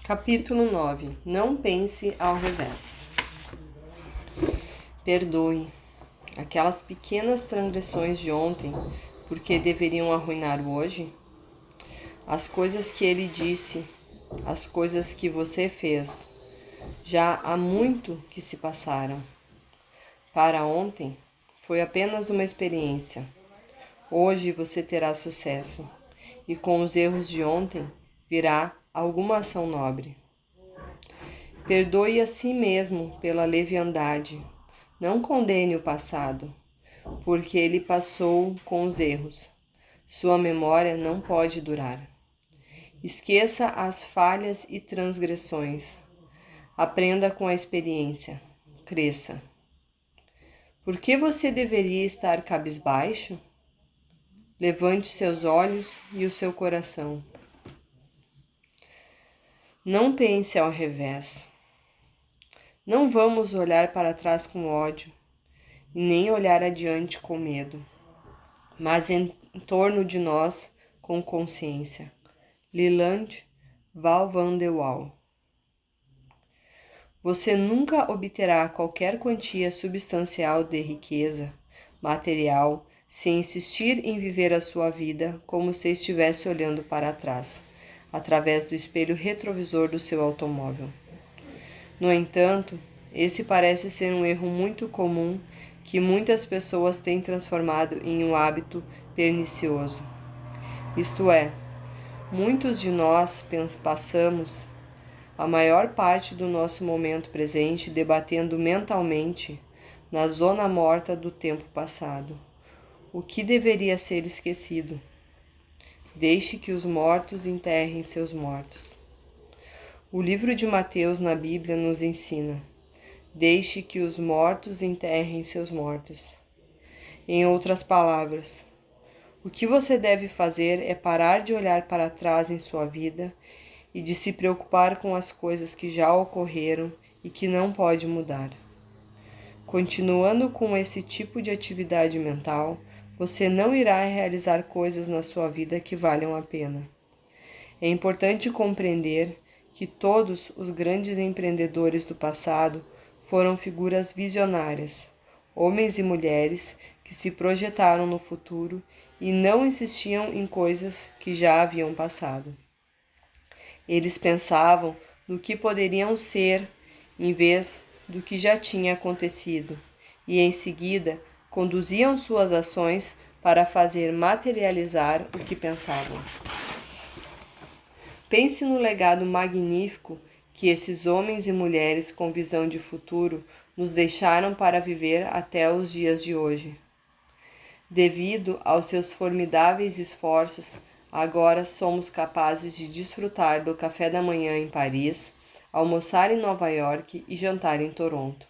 Capítulo 9. Não pense ao revés. Perdoe aquelas pequenas transgressões de ontem, porque deveriam arruinar o hoje? As coisas que ele disse, as coisas que você fez, já há muito que se passaram. Para ontem, foi apenas uma experiência. Hoje você terá sucesso, e com os erros de ontem virá alguma ação nobre. Perdoe a si mesmo pela leviandade. Não condene o passado, porque ele passou com os erros. Sua memória não pode durar. Esqueça as falhas e transgressões. Aprenda com a experiência. Cresça. Por que você deveria estar cabisbaixo? Levante seus olhos e o seu coração. Não pense ao revés. Não vamos olhar para trás com ódio, e nem olhar adiante com medo, mas em torno de nós com consciência. Leland Val van de Waal. Você nunca obterá qualquer quantia substancial de riqueza material se insistir em viver a sua vida como se estivesse olhando para trás, através do espelho retrovisor do seu automóvel. No entanto, esse parece ser um erro muito comum que muitas pessoas têm transformado em um hábito pernicioso. Isto é, muitos de nós passamos a maior parte do nosso momento presente debatendo mentalmente na zona morta do tempo passado, o que deveria ser esquecido. Deixe que os mortos enterrem seus mortos. O livro de Mateus na Bíblia nos ensina: deixe que os mortos enterrem seus mortos. Em outras palavras, o que você deve fazer é parar de olhar para trás em sua vida e de se preocupar com as coisas que já ocorreram e que não pode mudar. Continuando com esse tipo de atividade mental, você não irá realizar coisas na sua vida que valham a pena. É importante compreender que todos os grandes empreendedores do passado foram figuras visionárias, homens e mulheres que se projetaram no futuro e não insistiam em coisas que já haviam passado. Eles pensavam no que poderiam ser em vez do que já tinha acontecido, e em seguida conduziam suas ações para fazer materializar o que pensavam. Pense no legado magnífico que esses homens e mulheres com visão de futuro nos deixaram para viver até os dias de hoje. Devido aos seus formidáveis esforços, agora somos capazes de desfrutar do café da manhã em Paris, almoçar em Nova York e jantar em Toronto.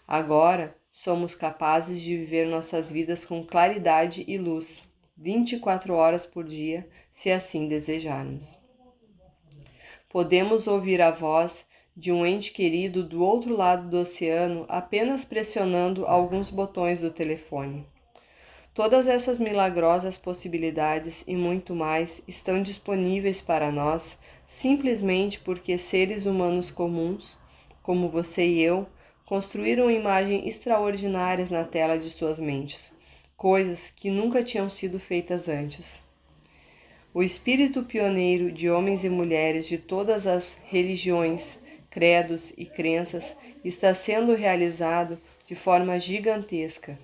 Agora somos capazes de viver nossas vidas com claridade e luz, 24 horas por dia, se assim desejarmos. Podemos ouvir a voz de um ente querido do outro lado do oceano apenas pressionando alguns botões do telefone. Todas essas milagrosas possibilidades e muito mais estão disponíveis para nós simplesmente porque seres humanos comuns, como você e eu, construíram imagens extraordinárias na tela de suas mentes, coisas que nunca tinham sido feitas antes. O espírito pioneiro de homens e mulheres de todas as religiões, credos e crenças está sendo realizado de forma gigantesca.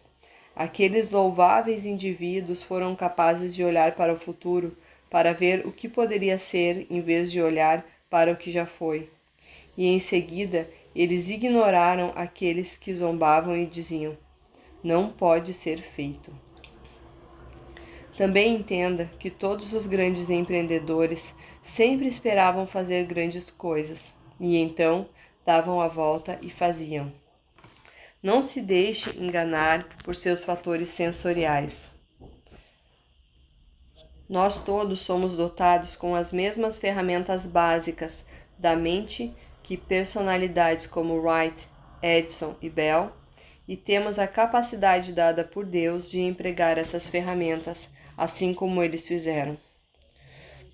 Aqueles louváveis indivíduos foram capazes de olhar para o futuro para ver o que poderia ser em vez de olhar para o que já foi. E em seguida, eles ignoraram aqueles que zombavam e diziam: não pode ser feito. Também entenda que todos os grandes empreendedores sempre esperavam fazer grandes coisas, e então davam a volta e faziam. Não se deixe enganar por seus fatores sensoriais. Nós todos somos dotados com as mesmas ferramentas básicas da mente que personalidades como Wright, Edison e Bell, e temos a capacidade dada por Deus de empregar essas ferramentas, assim como eles fizeram.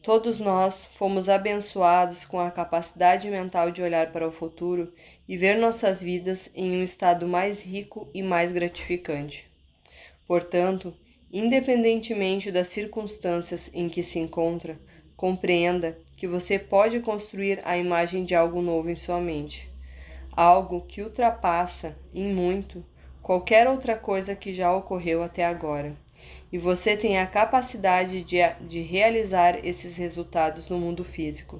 Todos nós fomos abençoados com a capacidade mental de olhar para o futuro e ver nossas vidas em um estado mais rico e mais gratificante. Portanto, independentemente das circunstâncias em que se encontra, compreenda que você pode construir a imagem de algo novo em sua mente, algo que ultrapassa em muito qualquer outra coisa que já ocorreu até agora. E você tem a capacidade de realizar esses resultados no mundo físico.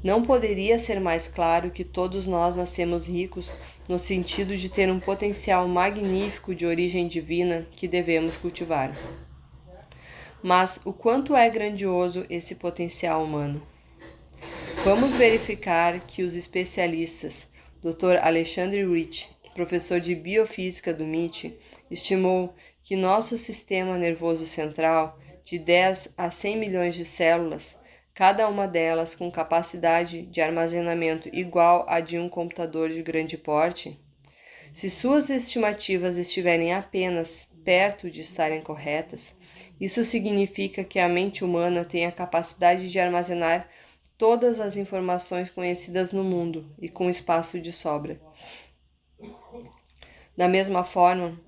Não poderia ser mais claro que todos nós nascemos ricos no sentido de ter um potencial magnífico de origem divina que devemos cultivar. Mas o quanto é grandioso esse potencial humano? Vamos verificar que os especialistas, Dr. Alexandre Rich, professor de biofísica do MIT, estimou que nosso sistema nervoso central, de 10 a 100 milhões de células, cada uma delas com capacidade de armazenamento igual à de um computador de grande porte, se suas estimativas estiverem apenas perto de estarem corretas, isso significa que a mente humana tem a capacidade de armazenar todas as informações conhecidas no mundo e com espaço de sobra. Da mesma forma,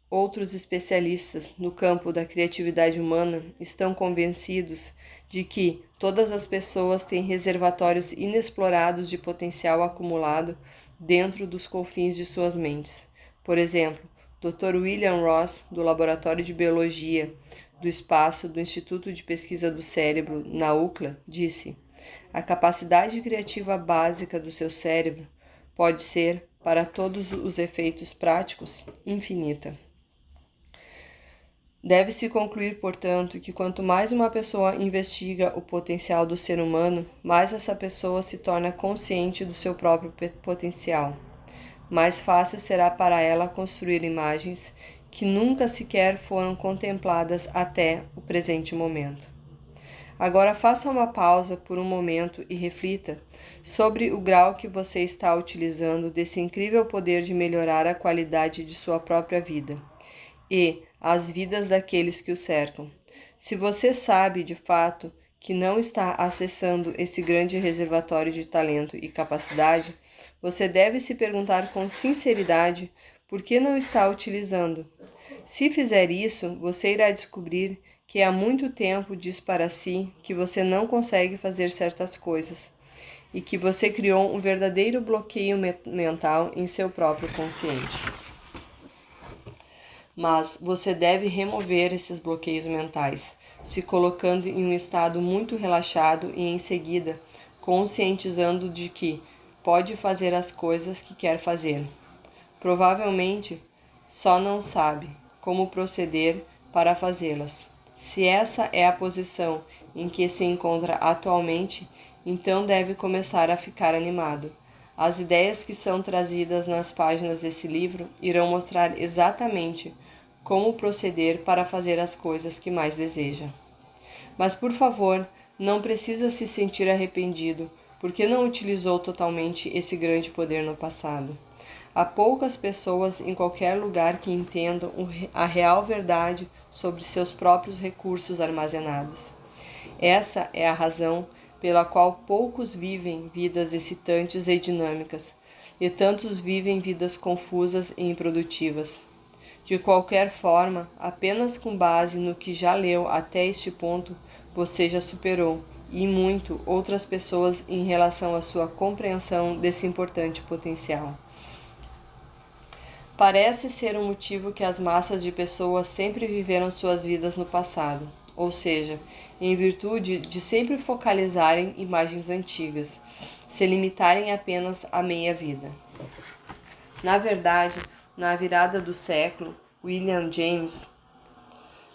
outros especialistas no campo da criatividade humana estão convencidos de que todas as pessoas têm reservatórios inexplorados de potencial acumulado dentro dos confins de suas mentes. Por exemplo, Dr. William Ross, do Laboratório de Biologia do Espaço do Instituto de Pesquisa do Cérebro, na UCLA, disse: a capacidade criativa básica do seu cérebro pode ser, para todos os efeitos práticos, infinita. Deve-se concluir, portanto, que quanto mais uma pessoa investiga o potencial do ser humano, mais essa pessoa se torna consciente do seu próprio potencial. Mais fácil será para ela construir imagens que nunca sequer foram contempladas até o presente momento. Agora faça uma pausa por um momento e reflita sobre o grau que você está utilizando desse incrível poder de melhorar a qualidade de sua própria vida e as vidas daqueles que o cercam. Se você sabe, de fato, que não está acessando esse grande reservatório de talento e capacidade, você deve se perguntar com sinceridade por que não está utilizando. Se fizer isso, você irá descobrir que há muito tempo diz para si que você não consegue fazer certas coisas e que você criou um verdadeiro bloqueio mental em seu próprio consciente. Mas você deve remover esses bloqueios mentais, se colocando em um estado muito relaxado e em seguida conscientizando de que pode fazer as coisas que quer fazer. Provavelmente só não sabe como proceder para fazê-las. Se essa é a posição em que se encontra atualmente, então deve começar a ficar animado. As ideias que são trazidas nas páginas desse livro irão mostrar exatamente como proceder para fazer as coisas que mais deseja. Mas, por favor, não precisa se sentir arrependido, porque não utilizou totalmente esse grande poder no passado. Há poucas pessoas em qualquer lugar que entendam a real verdade sobre seus próprios recursos armazenados. Essa é a razão pela qual poucos vivem vidas excitantes e dinâmicas, e tantos vivem vidas confusas e improdutivas. De qualquer forma, apenas com base no que já leu até este ponto, você já superou, e muito, outras pessoas em relação à sua compreensão desse importante potencial. Parece ser um motivo que as massas de pessoas sempre viveram suas vidas no passado, ou seja, em virtude de sempre focalizarem imagens antigas, se limitarem apenas à meia-vida. Na verdade, na virada do século, William James,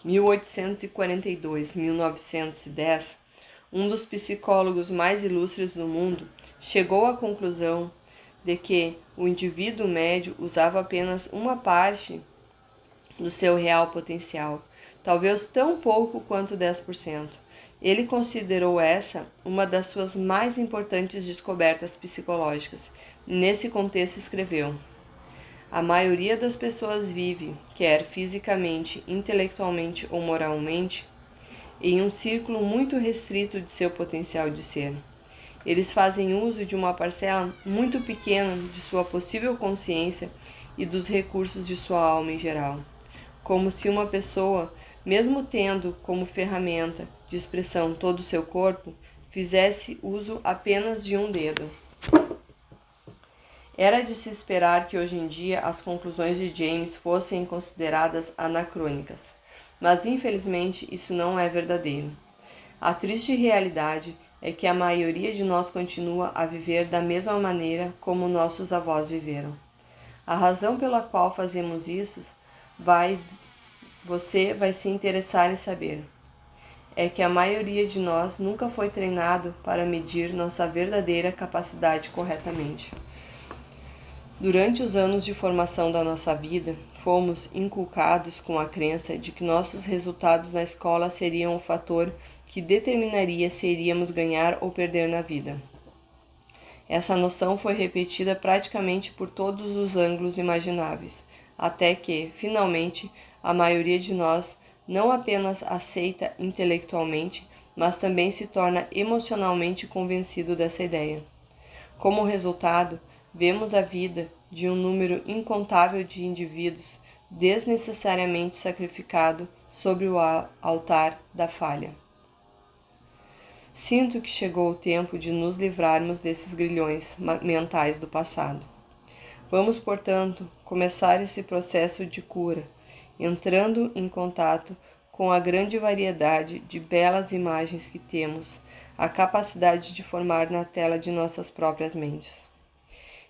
1842-1910, um dos psicólogos mais ilustres do mundo, chegou à conclusão de que o indivíduo médio usava apenas uma parte do seu real potencial, talvez tão pouco quanto 10%. Ele considerou essa uma das suas mais importantes descobertas psicológicas. Nesse contexto escreveu: a maioria das pessoas vive, quer fisicamente, intelectualmente ou moralmente, em um círculo muito restrito de seu potencial de ser. Eles fazem uso de uma parcela muito pequena de sua possível consciência e dos recursos de sua alma em geral, como se uma pessoa, mesmo tendo como ferramenta de expressão todo o seu corpo, fizesse uso apenas de um dedo. Era de se esperar que hoje em dia as conclusões de James fossem consideradas anacrônicas, mas infelizmente isso não é verdadeiro. A triste realidade é que a maioria de nós continua a viver da mesma maneira como nossos avós viveram. A razão pela qual fazemos isso você vai se interessar em saber. É que a maioria de nós nunca foi treinado para medir nossa verdadeira capacidade corretamente. Durante os anos de formação da nossa vida, fomos inculcados com a crença de que nossos resultados na escola seriam o fator que determinaria se iríamos ganhar ou perder na vida. Essa noção foi repetida praticamente por todos os ângulos imagináveis, até que, finalmente, a maioria de nós não apenas aceita intelectualmente, mas também se torna emocionalmente convencido dessa ideia. Como resultado, vemos a vida de um número incontável de indivíduos desnecessariamente sacrificado sobre o altar da falha. Sinto que chegou o tempo de nos livrarmos desses grilhões mentais do passado. Vamos, portanto, começar esse processo de cura, entrando em contato com a grande variedade de belas imagens que temos a capacidade de formar na tela de nossas próprias mentes.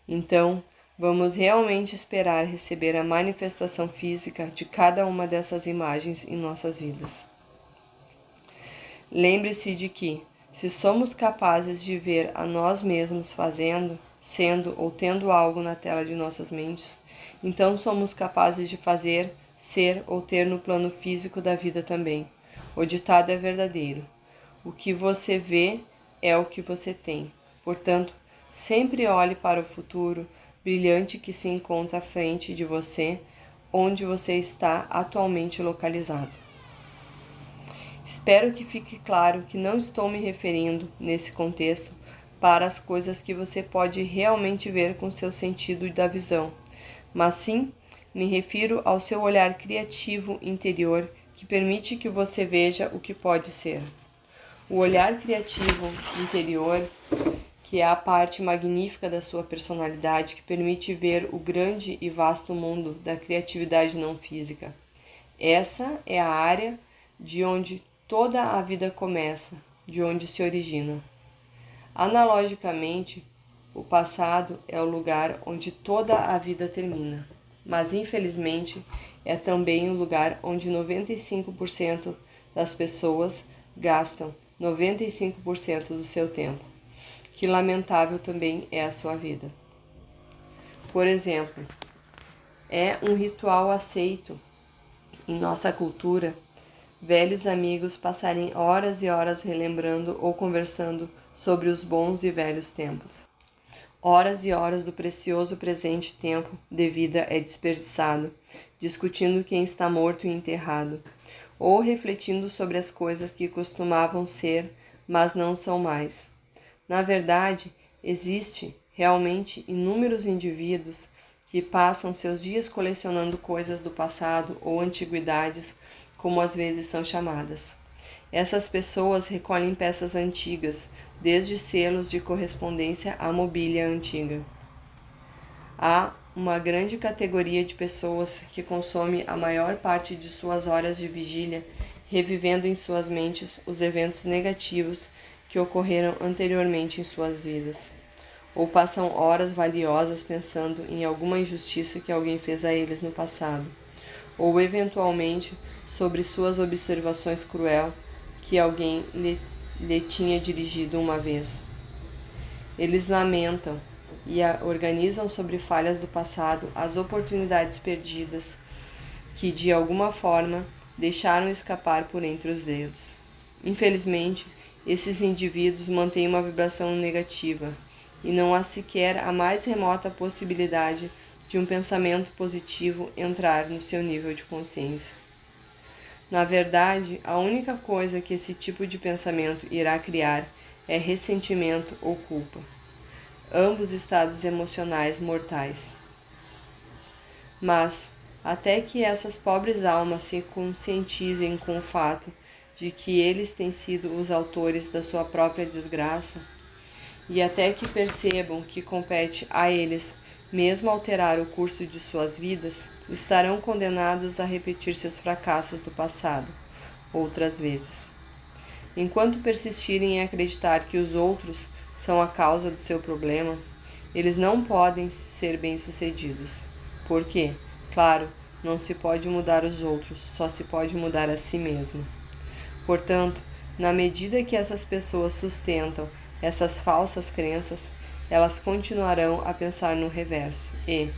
Então, vamos realmente esperar receber a manifestação física de cada uma dessas imagens em nossas vidas. Lembre-se de que, se somos capazes de ver a nós mesmos fazendo, sendo ou tendo algo na tela de nossas mentes, então somos capazes de fazer, ser ou ter no plano físico da vida também. O ditado é verdadeiro. O que você vê é o que você tem. Portanto, sempre olhe para o futuro brilhante que se encontra à frente de você, onde você está atualmente localizado. Espero que fique claro que não estou me referindo, nesse contexto, para as coisas que você pode realmente ver com seu sentido da visão, mas sim me refiro ao seu olhar criativo interior que permite que você veja o que pode ser. O olhar criativo interior, que é a parte magnífica da sua personalidade que permite ver o grande e vasto mundo da criatividade não física. Essa é a área de onde toda a vida começa, de onde se origina. Analogicamente, o passado é o lugar onde toda a vida termina, mas infelizmente é também o lugar onde 95% das pessoas gastam 95% do seu tempo. Que lamentável também é a sua vida. Por exemplo, é um ritual aceito em nossa cultura velhos amigos passarem horas e horas relembrando ou conversando sobre os bons e velhos tempos. Horas e horas do precioso presente tempo de vida é desperdiçado, discutindo quem está morto e enterrado, ou refletindo sobre as coisas que costumavam ser, mas não são mais. Na verdade, existe realmente inúmeros indivíduos que passam seus dias colecionando coisas do passado ou antiguidades, como às vezes são chamadas. Essas pessoas recolhem peças antigas, desde selos de correspondência à mobília antiga. Há uma grande categoria de pessoas que consome a maior parte de suas horas de vigília revivendo em suas mentes os eventos negativos que ocorreram anteriormente em suas vidas, ou passam horas valiosas pensando em alguma injustiça que alguém fez a eles no passado, ou eventualmente sobre suas observações cruel que alguém lhe tinha dirigido uma vez. Eles lamentam e organizam sobre falhas do passado as oportunidades perdidas que, de alguma forma, deixaram escapar por entre os dedos. Infelizmente, esses indivíduos mantêm uma vibração negativa e não há sequer a mais remota possibilidade de um pensamento positivo entrar no seu nível de consciência. Na verdade, a única coisa que esse tipo de pensamento irá criar é ressentimento ou culpa, ambos estados emocionais mortais. Mas, até que essas pobres almas se conscientizem com o fato de que eles têm sido os autores da sua própria desgraça, e até que percebam que compete a eles mesmo alterar o curso de suas vidas, estarão condenados a repetir seus fracassos do passado, outras vezes. Enquanto persistirem em acreditar que os outros são a causa do seu problema, eles não podem ser bem-sucedidos. Porque, claro, não se pode mudar os outros, só se pode mudar a si mesmo. Portanto, na medida que essas pessoas sustentam essas falsas crenças, elas continuarão a pensar no reverso e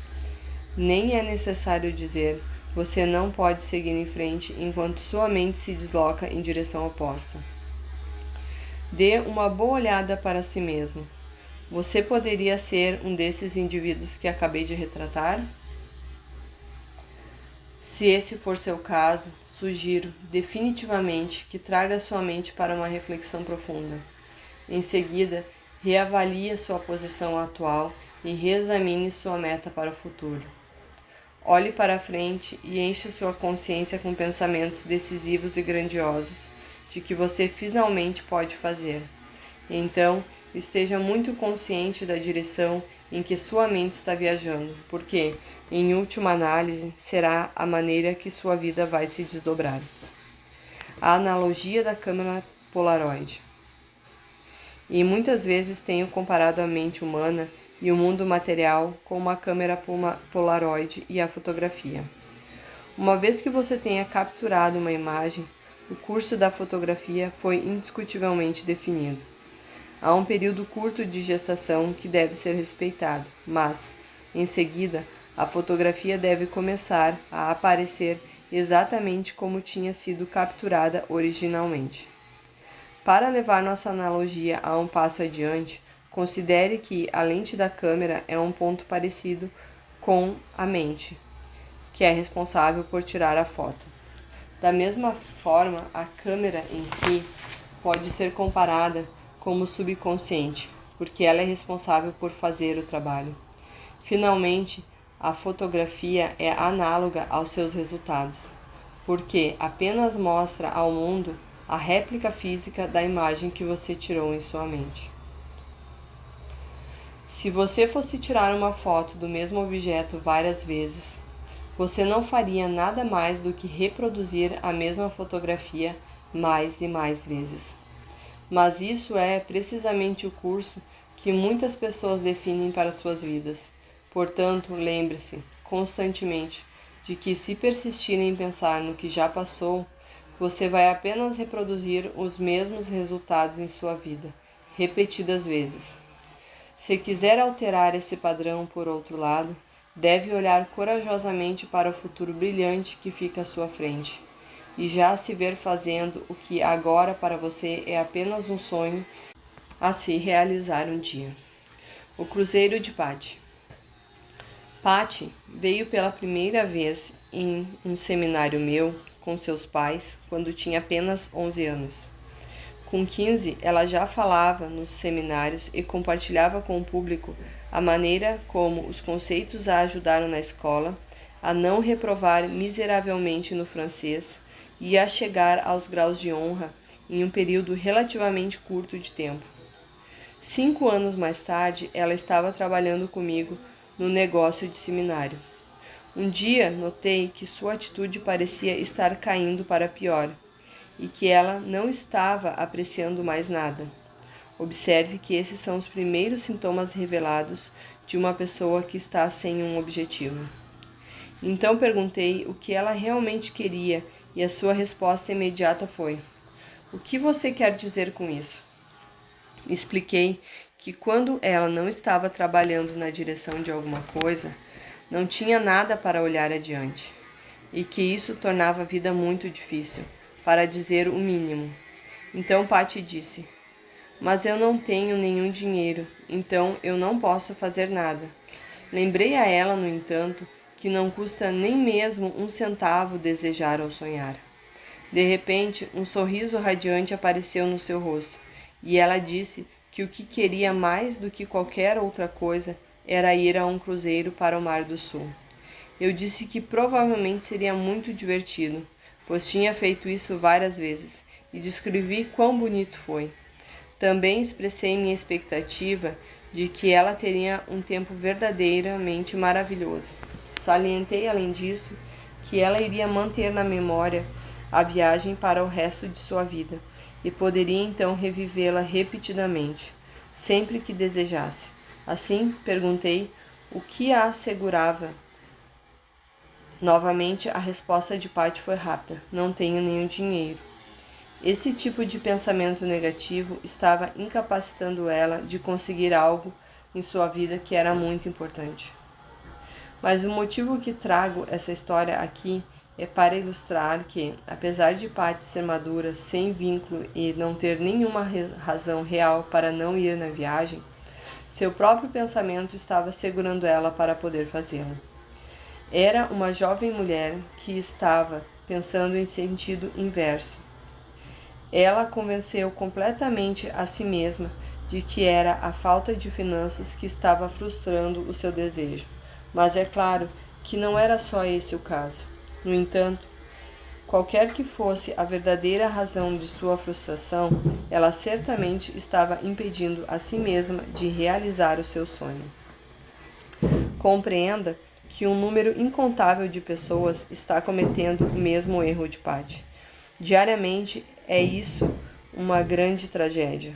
nem é necessário dizer, você não pode seguir em frente enquanto sua mente se desloca em direção oposta. Dê uma boa olhada para si mesmo. Você poderia ser um desses indivíduos que acabei de retratar? Se esse for seu caso, sugiro definitivamente que traga sua mente para uma reflexão profunda. Em seguida, reavalie a sua posição atual e reexamine sua meta para o futuro. Olhe para frente e enche sua consciência com pensamentos decisivos e grandiosos de que você finalmente pode fazer. Então, esteja muito consciente da direção em que sua mente está viajando, porque, em última análise, será a maneira que sua vida vai se desdobrar. A analogia da câmera Polaroid. E muitas vezes tenho comparado a mente humana e o mundo material com uma câmera Polaroid e a fotografia. Uma vez que você tenha capturado uma imagem, o curso da fotografia foi indiscutivelmente definido. Há um período curto de gestação que deve ser respeitado, mas, em seguida, a fotografia deve começar a aparecer exatamente como tinha sido capturada originalmente. Para levar nossa analogia a um passo adiante, considere que a lente da câmera é um ponto parecido com a mente, que é responsável por tirar a foto. Da mesma forma, a câmera em si pode ser comparada como subconsciente, porque ela é responsável por fazer o trabalho. Finalmente, a fotografia é análoga aos seus resultados, porque apenas mostra ao mundo a réplica física da imagem que você tirou em sua mente. Se você fosse tirar uma foto do mesmo objeto várias vezes, você não faria nada mais do que reproduzir a mesma fotografia mais e mais vezes. Mas isso é precisamente o curso que muitas pessoas definem para suas vidas. Portanto, lembre-se constantemente de que se persistirem em pensar no que já passou, você vai apenas reproduzir os mesmos resultados em sua vida, repetidas vezes. Se quiser alterar esse padrão, por outro lado, deve olhar corajosamente para o futuro brilhante que fica à sua frente, e já se ver fazendo o que agora para você é apenas um sonho a se realizar um dia. O Cruzeiro de Patty. Patty veio pela primeira vez em um seminário meu com seus pais quando tinha apenas 11 anos. Com 15, ela já falava nos seminários e compartilhava com o público a maneira como os conceitos a ajudaram na escola a não reprovar miseravelmente no francês e a chegar aos graus de honra em um período relativamente curto de tempo. 5 anos mais tarde, ela estava trabalhando comigo no negócio de seminário. Um dia notei que sua atitude parecia estar caindo para pior e que ela não estava apreciando mais nada. Observe que esses são os primeiros sintomas revelados de uma pessoa que está sem um objetivo. Então perguntei o que ela realmente queria e a sua resposta imediata foi: "O que você quer dizer com isso?" Expliquei que quando ela não estava trabalhando na direção de alguma coisa, não tinha nada para olhar adiante, e que isso tornava a vida muito difícil, para dizer o mínimo. Então Patty disse: "Mas eu não tenho nenhum dinheiro, então eu não posso fazer nada." Lembrei a ela, no entanto, que não custa nem mesmo um centavo desejar ou sonhar. De repente, um sorriso radiante apareceu no seu rosto, e ela disse que o que queria mais do que qualquer outra coisa era ir a um cruzeiro para o Mar do Sul. Eu disse que provavelmente seria muito divertido, pois tinha feito isso várias vezes, e descrevi quão bonito foi. Também expressei minha expectativa de que ela teria um tempo verdadeiramente maravilhoso. Salientei, além disso, que ela iria manter na memória a viagem para o resto de sua vida e poderia então revivê-la repetidamente, sempre que desejasse. Assim, perguntei o que a assegurava. Novamente, a resposta de Patty foi rápida: não tenho nenhum dinheiro. Esse tipo de pensamento negativo estava incapacitando ela de conseguir algo em sua vida que era muito importante. Mas o motivo que trago essa história aqui é para ilustrar que, apesar de Patty ser madura, sem vínculo e não ter nenhuma razão real para não ir na viagem, seu próprio pensamento estava segurando ela para poder fazê-lo. Era uma jovem mulher que estava pensando em sentido inverso. Ela convenceu completamente a si mesma de que era a falta de finanças que estava frustrando o seu desejo. Mas é claro que não era só esse o caso. No entanto, qualquer que fosse a verdadeira razão de sua frustração, ela certamente estava impedindo a si mesma de realizar o seu sonho. Compreenda que um número incontável de pessoas está cometendo o mesmo erro de Patty. Diariamente é isso uma grande tragédia.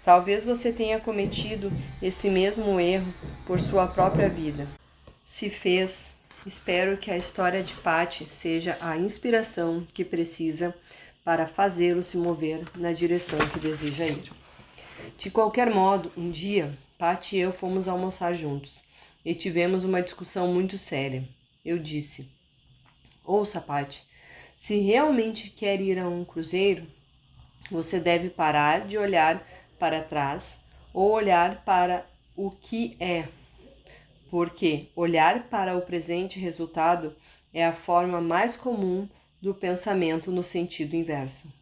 Talvez você tenha cometido esse mesmo erro por sua própria vida. Se fez, espero que a história de Patty seja a inspiração que precisa para fazê-lo se mover na direção que deseja ir. De qualquer modo, um dia, Patty e eu fomos almoçar juntos e tivemos uma discussão muito séria. Eu disse: ouça, Patty, se realmente quer ir a um cruzeiro, você deve parar de olhar para trás ou olhar para o que é, porque olhar para o presente resultado é a forma mais comum do pensamento no sentido inverso.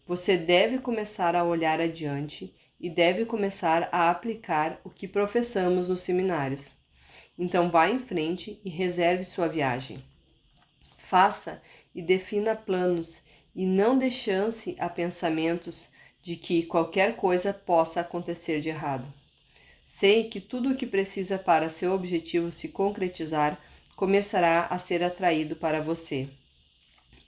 Você deve começar a olhar adiante e deve começar a aplicar o que professamos nos seminários. Então vá em frente e reserve sua viagem. Faça e defina planos e não dê chance a pensamentos de que qualquer coisa possa acontecer de errado. Sei que tudo o que precisa para seu objetivo se concretizar começará a ser atraído para você.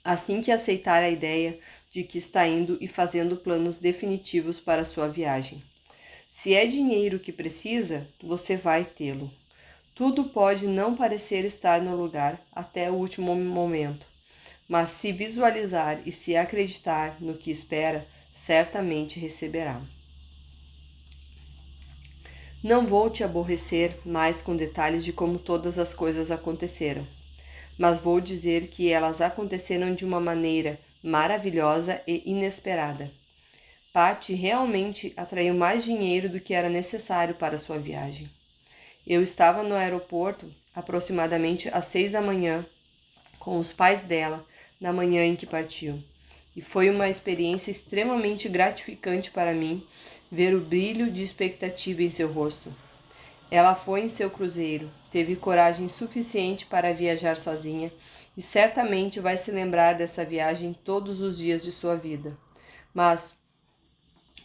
Assim que aceitar a ideia de que está indo e fazendo planos definitivos para sua viagem. Se é dinheiro que precisa, você vai tê-lo. Tudo pode não parecer estar no lugar até o último momento, mas se visualizar e se acreditar no que espera, certamente receberá. Não vou te aborrecer mais com detalhes de como todas as coisas aconteceram, mas vou dizer que elas aconteceram de uma maneira maravilhosa e inesperada. Patty realmente atraiu mais dinheiro do que era necessário para sua viagem. Eu estava no aeroporto aproximadamente às 6 da manhã, com os pais dela, na manhã em que partiu. E foi uma experiência extremamente gratificante para mim ver o brilho de expectativa em seu rosto. Ela foi em seu cruzeiro, teve coragem suficiente para viajar sozinha e certamente vai se lembrar dessa viagem todos os dias de sua vida. Mas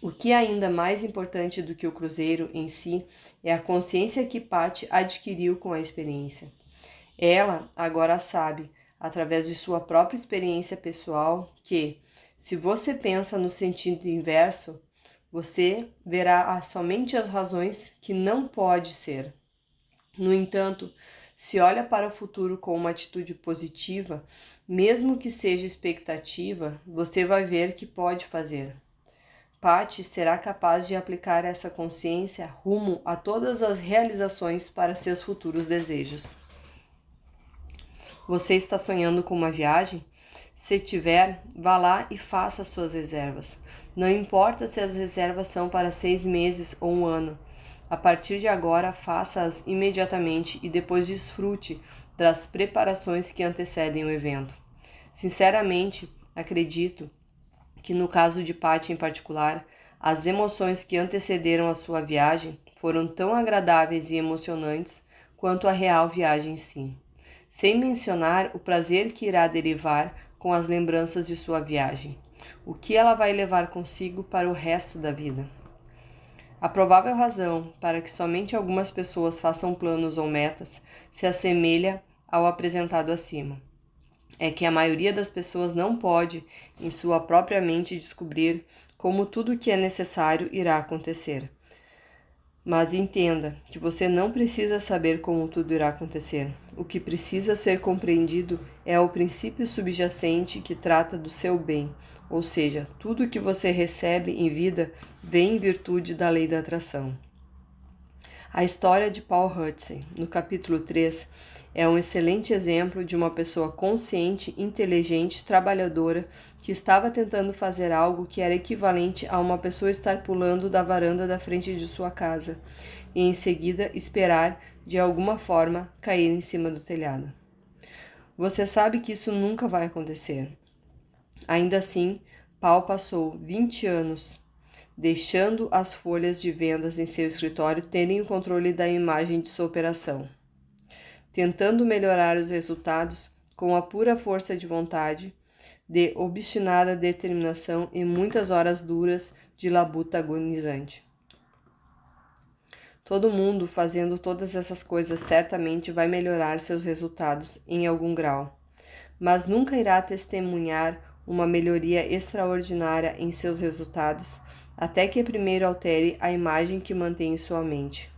o que é ainda mais importante do que o cruzeiro em si é a consciência que Patty adquiriu com a experiência. Ela agora sabe, através de sua própria experiência pessoal, que, se você pensa no sentido inverso, você verá somente as razões que não pode ser. No entanto, se olha para o futuro com uma atitude positiva, mesmo que seja expectativa, você vai ver que pode fazer. Patty será capaz de aplicar essa consciência rumo a todas as realizações para seus futuros desejos. Você está sonhando com uma viagem? Se tiver, vá lá e faça suas reservas. Não importa se as reservas são para 6 meses ou 1 ano. A partir de agora, faça-as imediatamente e depois desfrute das preparações que antecedem o evento. Sinceramente, Acredito que no caso de Patty em particular, as emoções que antecederam a sua viagem foram tão agradáveis e emocionantes quanto a real viagem em si, sem mencionar o prazer que irá derivar com as lembranças de sua viagem, o que ela vai levar consigo para o resto da vida. A provável razão para que somente algumas pessoas façam planos ou metas se assemelha ao apresentado acima. É que a maioria das pessoas não pode, em sua própria mente, descobrir como tudo o que é necessário irá acontecer. Mas entenda que você não precisa saber como tudo irá acontecer. O que precisa ser compreendido é o princípio subjacente que trata do seu bem, ou seja, tudo o que você recebe em vida vem em virtude da lei da atração. A história de Paul Hudson, no capítulo 3, é um excelente exemplo de uma pessoa consciente, inteligente, trabalhadora, que estava tentando fazer algo que era equivalente a uma pessoa estar pulando da varanda da frente de sua casa e em seguida esperar, de alguma forma, cair em cima do telhado. Você sabe que isso nunca vai acontecer. Ainda assim, Paul passou 20 anos deixando as folhas de vendas em seu escritório terem o controle da imagem de sua operação, tentando melhorar os resultados com a pura força de vontade, de obstinada determinação e muitas horas duras de labuta agonizante. Todo mundo fazendo todas essas coisas certamente vai melhorar seus resultados em algum grau, mas nunca irá testemunhar uma melhoria extraordinária em seus resultados até que primeiro altere a imagem que mantém em sua mente.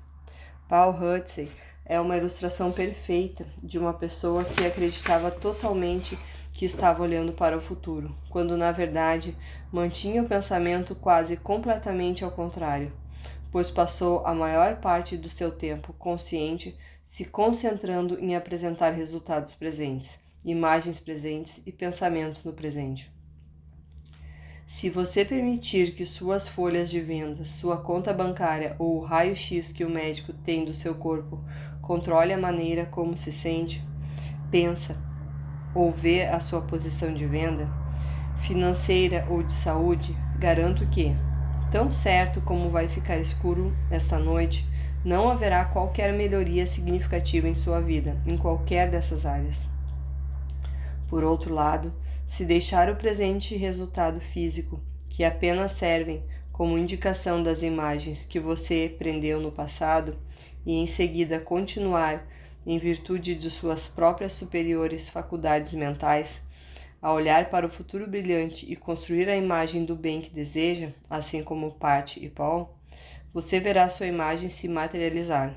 Paul Hudson é uma ilustração perfeita de uma pessoa que acreditava totalmente que estava olhando para o futuro, quando na verdade mantinha o pensamento quase completamente ao contrário, pois passou a maior parte do seu tempo consciente se concentrando em apresentar resultados presentes, imagens presentes e pensamentos no presente. Se você permitir que suas folhas de vendas, sua conta bancária ou o raio-x que o médico tem do seu corpo controle a maneira como se sente, pensa ou vê a sua posição de venda, financeira ou de saúde, garanto que, tão certo como vai ficar escuro esta noite, não haverá qualquer melhoria significativa em sua vida, em qualquer dessas áreas. Por outro lado, se deixar o presente resultado físico, que apenas servem como indicação das imagens que você prendeu no passado, e em seguida continuar, em virtude de suas próprias superiores faculdades mentais, a olhar para o futuro brilhante e construir a imagem do bem que deseja, assim como Patty e Paul, você verá sua imagem se materializar.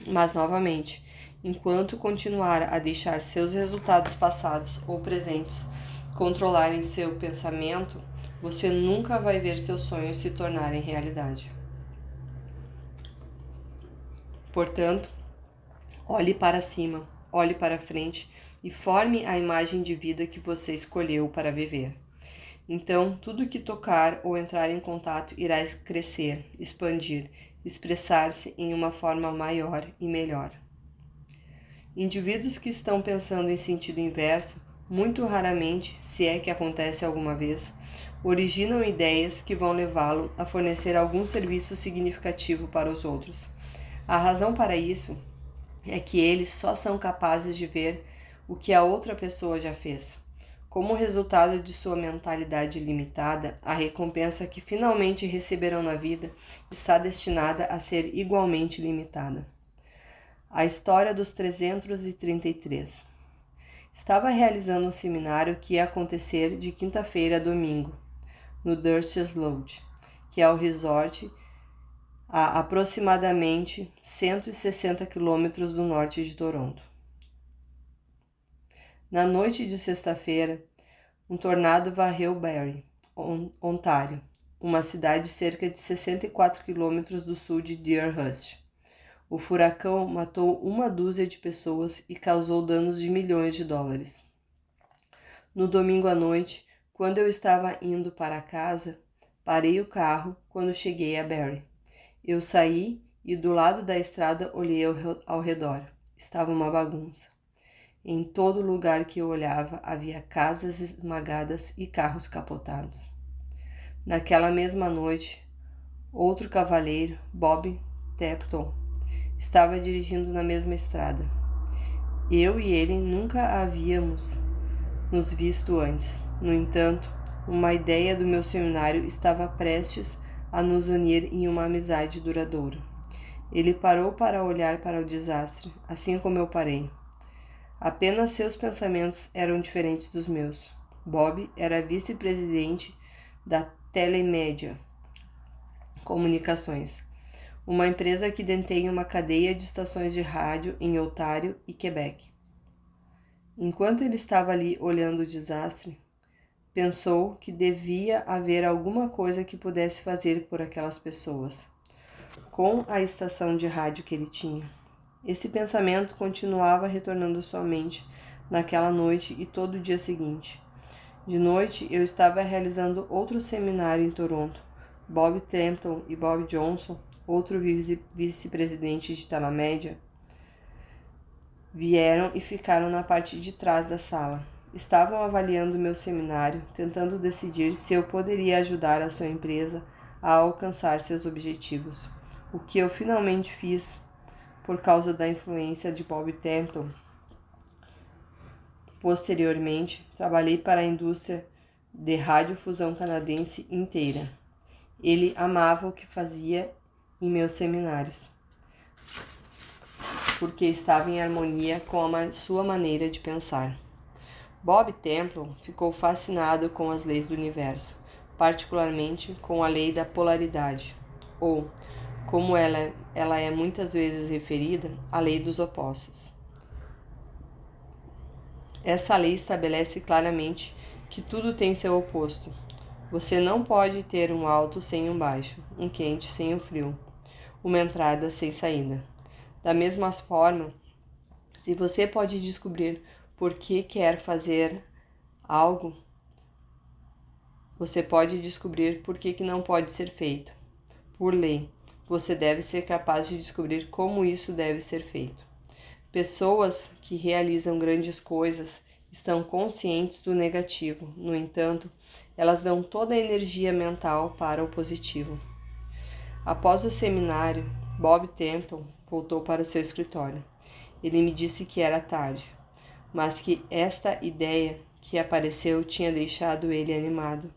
Mas, novamente, enquanto continuar a deixar seus resultados passados ou presentes controlarem seu pensamento, você nunca vai ver seus sonhos se tornarem realidade. Portanto, olhe para cima, olhe para frente e forme a imagem de vida que você escolheu para viver. Então, tudo que tocar ou entrar em contato irá crescer, expandir, expressar-se em uma forma maior e melhor. Indivíduos que estão pensando em sentido inverso, muito raramente, se é que acontece alguma vez, originam ideias que vão levá-lo a fornecer algum serviço significativo para os outros. A razão para isso é que eles só são capazes de ver o que a outra pessoa já fez. Como resultado de sua mentalidade limitada, a recompensa que finalmente receberão na vida está destinada a ser igualmente limitada. A história dos 333. Estava realizando um seminário que ia acontecer de quinta-feira a domingo, no Durst's Lodge, que é o resort a aproximadamente 160 quilômetros do norte de Toronto. Na noite de sexta-feira, um tornado varreu Barrie, Ontário, uma cidade cerca de 64 quilômetros do sul de Deerhurst. O furacão matou 1 dúzia de pessoas e causou danos de milhões de dólares. No domingo à noite, quando eu estava indo para casa, parei o carro quando cheguei a Barrie. Eu saí e do lado da estrada olhei ao redor. Estava uma bagunça. Em todo lugar que eu olhava havia casas esmagadas e carros capotados. Naquela mesma noite, outro cavalheiro, Bob Templeton, estava dirigindo na mesma estrada. Eu e ele nunca havíamos nos visto antes. No entanto, uma ideia do meu seminário estava prestes a nos unir em uma amizade duradoura. Ele parou para olhar para o desastre, assim como eu parei. Apenas seus pensamentos eram diferentes dos meus. Bob era vice-presidente da Telemédia Comunicações, uma empresa que detém uma cadeia de estações de rádio em Ontário e Quebec. Enquanto ele estava ali olhando o desastre, pensou que devia haver alguma coisa que pudesse fazer por aquelas pessoas, com a estação de rádio que ele tinha. Esse pensamento continuava retornando à sua mente naquela noite e todo o dia seguinte. De noite, eu estava realizando outro seminário em Toronto. Bob Templeton e Bob Johnson, outro vice-presidente de Telemédia, vieram e ficaram na parte de trás da sala. Estavam avaliando meu seminário, tentando decidir se eu poderia ajudar a sua empresa a alcançar seus objetivos. O que eu finalmente fiz por causa da influência de Bob Templeton. Posteriormente, trabalhei para a indústria de radiodifusão canadense inteira. Ele amava o que fazia em meus seminários, porque estava em harmonia com a sua maneira de pensar. Bob Templeton ficou fascinado com as leis do universo, particularmente com a lei da polaridade, ou, como ela é muitas vezes referida, a lei dos opostos. Essa lei estabelece claramente que tudo tem seu oposto. Você não pode ter um alto sem um baixo, um quente sem um frio, uma entrada sem saída. Da mesma forma, se você pode descobrir por que quer fazer algo, você pode descobrir por que não pode ser feito. Por lei, você deve ser capaz de descobrir como isso deve ser feito. Pessoas que realizam grandes coisas estão conscientes do negativo, no entanto, elas dão toda a energia mental para o positivo. Após o seminário, Bob Templeton voltou para seu escritório. Ele me disse que era tarde, mas que esta ideia que apareceu tinha deixado ele animado.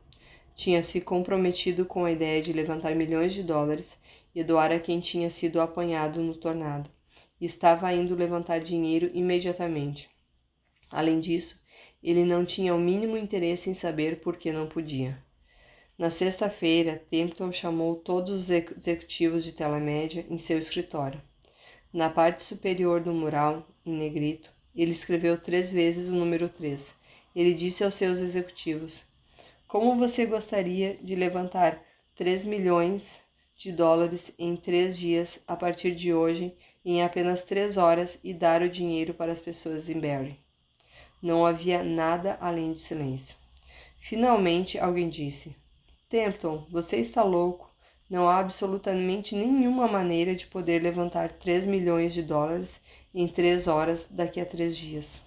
Tinha se comprometido com a ideia de levantar milhões de dólares e doar a quem tinha sido apanhado no tornado. E estava indo levantar dinheiro imediatamente. Além disso, ele não tinha o mínimo interesse em saber por que não podia. Na sexta-feira, Templeton chamou todos os executivos de Telemédia em seu escritório. Na parte superior do mural, em negrito, ele escreveu 3 vezes o número 3. Ele disse aos seus executivos: "Como você gostaria de levantar 3 milhões de dólares em 3 dias a partir de hoje, em apenas 3 horas, e dar o dinheiro para as pessoas em Barrie?" Não havia nada além de silêncio. Finalmente, alguém disse: "Templeton, você está louco. Não há absolutamente nenhuma maneira de poder levantar 3 milhões de dólares em 3 horas daqui a 3 dias.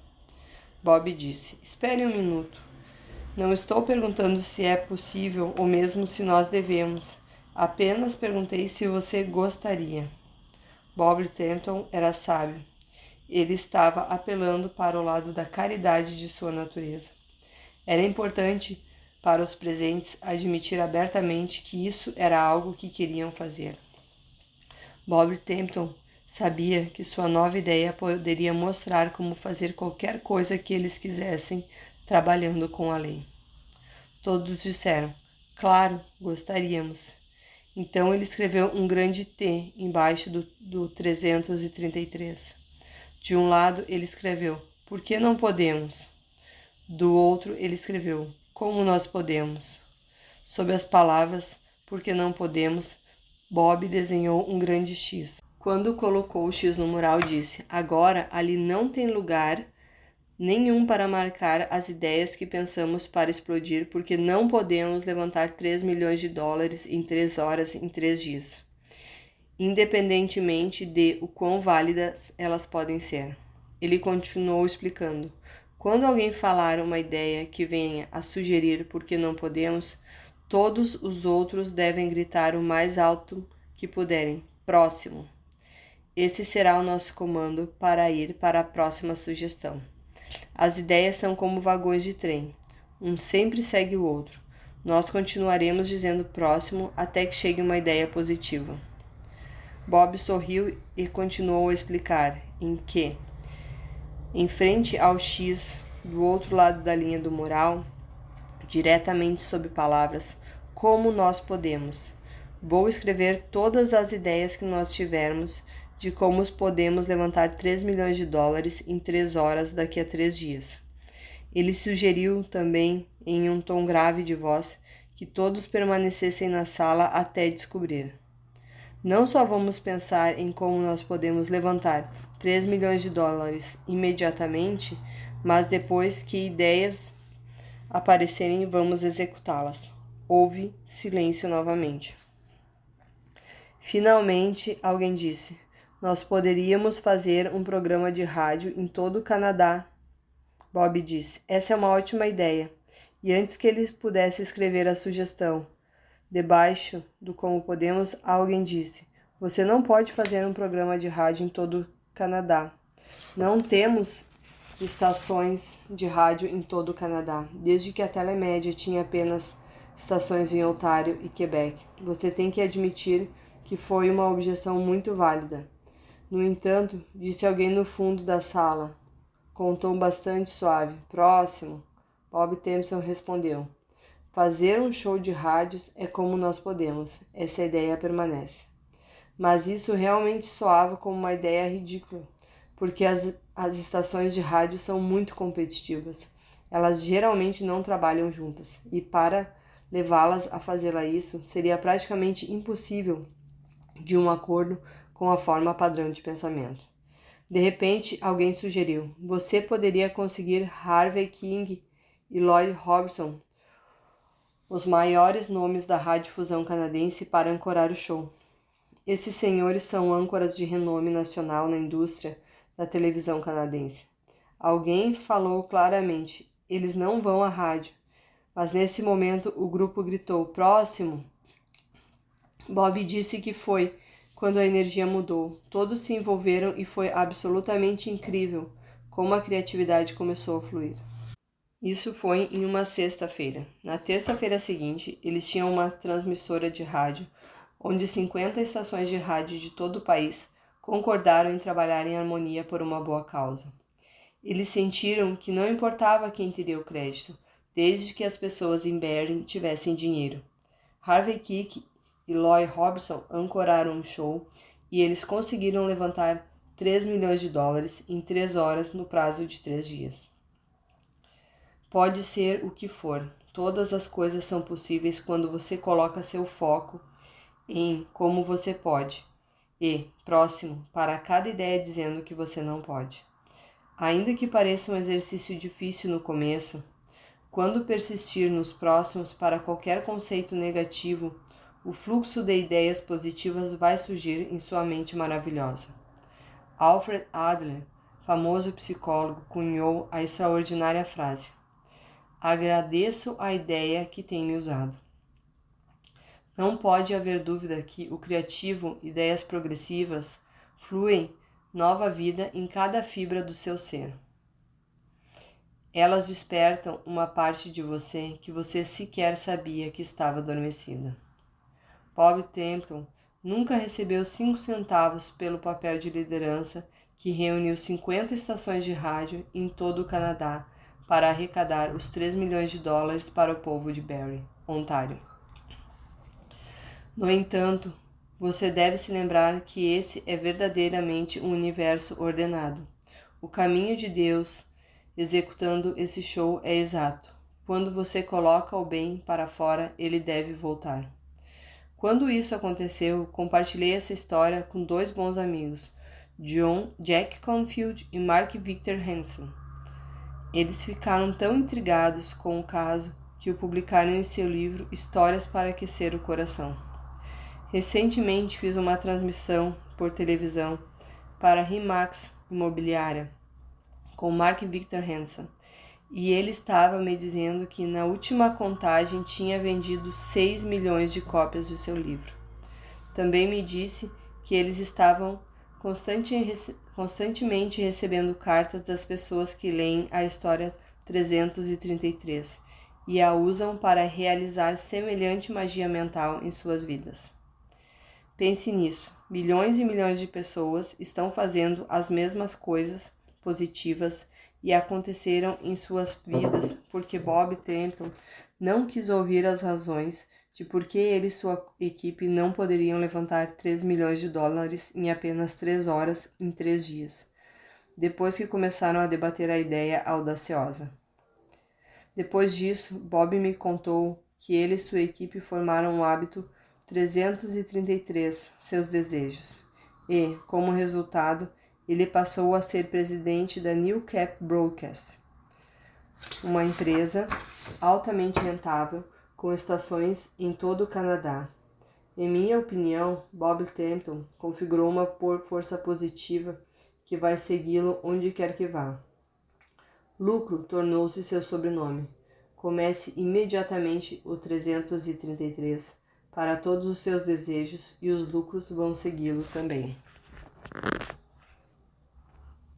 Bob disse: "Espere um minuto. Não estou perguntando se é possível ou mesmo se nós devemos. Apenas perguntei se você gostaria." Bob Templeton era sábio. Ele estava apelando para o lado da caridade de sua natureza. Era importante para os presentes admitir abertamente que isso era algo que queriam fazer. Bob Templeton sabia que sua nova ideia poderia mostrar como fazer qualquer coisa que eles quisessem, trabalhando com a lei. Todos disseram: "Claro, gostaríamos." Então ele escreveu um grande T embaixo do 333. De um lado ele escreveu: "Por que não podemos?" Do outro ele escreveu: "Como nós podemos?" Sob as palavras "por que não podemos", Bob desenhou um grande X. Quando colocou o X no mural, disse: "Agora ali não tem lugar nenhum para marcar as ideias que pensamos para explodir, porque não podemos levantar 3 milhões de dólares em 3 horas em 3 dias, independentemente de o quão válidas elas podem ser." Ele continuou explicando. Quando alguém falar uma ideia que venha a sugerir porque não podemos, todos os outros devem gritar o mais alto que puderem: próximo! Esse será o nosso comando para ir para a próxima sugestão. As ideias são como vagões de trem. Um sempre segue o outro. Nós continuaremos dizendo próximo até que chegue uma ideia positiva. Bob sorriu e continuou a explicar em frente ao X, do outro lado da linha do mural, diretamente sob palavras, como nós podemos. Vou escrever todas as ideias que nós tivermos de como podemos levantar 3 milhões de dólares em 3 horas daqui a 3 dias. Ele sugeriu também, em um tom grave de voz, que todos permanecessem na sala até descobrir. Não só vamos pensar em como nós podemos levantar 3 milhões de dólares imediatamente, mas depois que ideias aparecerem, vamos executá-las. Houve silêncio novamente. Finalmente, alguém disse: nós poderíamos fazer um programa de rádio em todo o Canadá. Bob disse: essa é uma ótima ideia. E antes que eles pudessem escrever a sugestão, debaixo do como podemos, alguém disse: você não pode fazer um programa de rádio em todo o Canadá. Não temos estações de rádio em todo o Canadá, desde que a Telemédia tinha apenas estações em Ontário e Quebec. Você tem que admitir que foi uma objeção muito válida. No entanto, disse alguém no fundo da sala, com um tom bastante suave: próximo. Bob Thompson respondeu: fazer um show de rádios é como nós podemos. Essa ideia permanece. Mas isso realmente soava como uma ideia ridícula, porque as estações de rádio são muito competitivas. Elas geralmente não trabalham juntas, e para levá-las a fazê-la isso, seria praticamente impossível de um acordo com a forma padrão de pensamento. De repente, alguém sugeriu: você poderia conseguir Harvey King e Lloyd Robson, os maiores nomes da radiodifusão canadense, para ancorar o show. Esses senhores são âncoras de renome nacional na indústria da televisão canadense. Alguém falou claramente: eles não vão à rádio. Mas nesse momento o grupo gritou: próximo! Bob disse que foi quando a energia mudou. Todos se envolveram e foi absolutamente incrível como a criatividade começou a fluir. Isso foi em uma sexta-feira. Na terça-feira seguinte, eles tinham uma transmissora de rádio, onde 50 estações de rádio de todo o país concordaram em trabalhar em harmonia por uma boa causa. Eles sentiram que não importava quem teria o crédito, desde que as pessoas em Barrie tivessem dinheiro. Harvey Kick e Lloyd Robson ancoraram um show e eles conseguiram levantar 3 milhões de dólares em 3 horas no prazo de 3 dias. Pode ser o que for, todas as coisas são possíveis quando você coloca seu foco em como você pode e, próximo, para cada ideia dizendo que você não pode. Ainda que pareça um exercício difícil no começo, quando persistir nos próximos para qualquer conceito negativo, o fluxo de ideias positivas vai surgir em sua mente maravilhosa. Alfred Adler, famoso psicólogo, cunhou a extraordinária frase: agradeço a ideia que tem me usado. Não pode haver dúvida que o criativo, ideias progressivas, fluem nova vida em cada fibra do seu ser. Elas despertam uma parte de você que você sequer sabia que estava adormecida. Bob Templeton nunca recebeu 5 centavos pelo papel de liderança que reuniu 50 estações de rádio em todo o Canadá para arrecadar os 3 milhões de dólares para o povo de Barrie, Ontário. No entanto, você deve se lembrar que esse é verdadeiramente um universo ordenado. O caminho de Deus executando esse show é exato. Quando você coloca o bem para fora, ele deve voltar. Quando isso aconteceu, compartilhei essa história com 2 bons amigos, Jack Confield e Mark Victor Hansen. Eles ficaram tão intrigados com o caso que o publicaram em seu livro Histórias para Aquecer o Coração. Recentemente fiz uma transmissão por televisão para a RE/MAX Imobiliária com Mark Victor Hansen, e ele estava me dizendo que na última contagem tinha vendido 6 milhões de cópias do seu livro. Também me disse que eles estavam constantemente recebendo cartas das pessoas que leem a história 333 e a usam para realizar semelhante magia mental em suas vidas. Pense nisso, milhões e milhões de pessoas estão fazendo as mesmas coisas positivas e aconteceram em suas vidas porque Bob Templeton não quis ouvir as razões de por que ele e sua equipe não poderiam levantar 3 milhões de dólares em apenas 3 horas em 3 dias, depois que começaram a debater a ideia audaciosa. Depois disso, Bob me contou que ele e sua equipe formaram o hábito 333, seus desejos, e, como resultado, ele passou a ser presidente da New Cap Broadcast, uma empresa altamente rentável com estações em todo o Canadá. Em minha opinião, Bob Templeton configurou uma força positiva que vai segui-lo onde quer que vá. Lucro tornou-se seu sobrenome. Comece imediatamente o 333 para todos os seus desejos e os lucros vão segui-lo também.